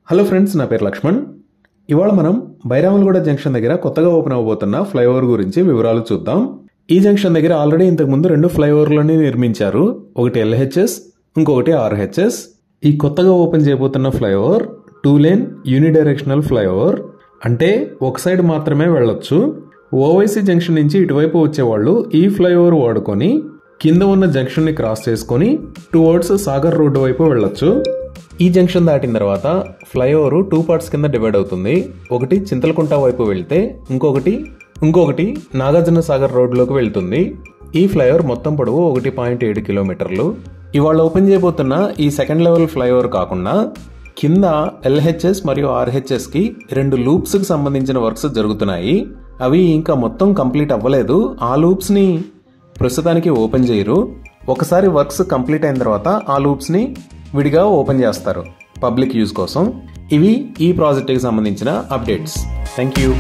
Hello friends, నా పేరు లక్ష్మణ్. ఇవాళ మనం బైరామల్గూడ జంక్షన్ దగ్గర కొత్తగా ఓపెన్ అవబోతున్న ఫ్లైఓవర్ గురించి వివరాలు చూద్దాం. ఈ జంక్షన్ దగ్గర ఆల్రెడీ ఇంతకుముందు 2 ఫ్లైఓవర్లని నిర్మించారు. ఒకటి LHS, ఇంకొకటి RHS. ఈ కొత్తగా ఓపెన్ చేయబోతున్న ఫ్లైఓవర్ 2 లేన్ యూనిడైరెక్షనల్ ఫ్లైఓవర్. అంటే ఒక సైడ్ మాత్రమే వెళ్ళొచ్చు. ఓవైసీ జంక్షన్ నుంచి ఇటువైపు వచ్చేవాళ్ళు ఈ ఫ్లైఓవర్ వాడుకొని కింద ఉన్న జంక్షన్ ని క్రాస్ చేసుకొని టువర్డ్స్ సాగర్ రోడ్డు వైపు వెళ్ళొచ్చు. ఈ జంక్షన్ దాటిన తర్వాత ఫ్లైఓవర్ 2 పార్ట్స్ కింద డివైడ్ అవుతుంది. ఒకటి చింతలకుంట వైపు వెళ్తే ఇంకొకటి నాగార్జున సాగర్ రోడ్లోకి వెళ్తుంది. ఈ ఫ్లైఓవర్ మొత్తం పొడవు 1.7 కిలోమీటర్లు. ఇవాళ ఓపెన్ చేయబోతున్న ఈ సెకండ్ లెవెల్ ఫ్లైఓవర్ కాకుండా కింద LHS మరియు RHS కి 2 లూప్స్ కి సంబంధించిన వర్క్స్ జరుగుతున్నాయి. అవి ఇంకా మొత్తం కంప్లీట్ అవ్వలేదు. ఆ లూప్స్ ని ప్రస్తుతానికి ఓపెన్ చేయరు. ఒకసారి వర్క్స్ కంప్లీట్ అయిన తర్వాత ఆ లూప్స్ ని విడిగా ఓపెన్ చేస్తారు పబ్లిక్ యూజ్ కోసం. ఇవి ఈ ప్రాజెక్టుకి సంబంధించిన updates. Thank you.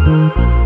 Thank you.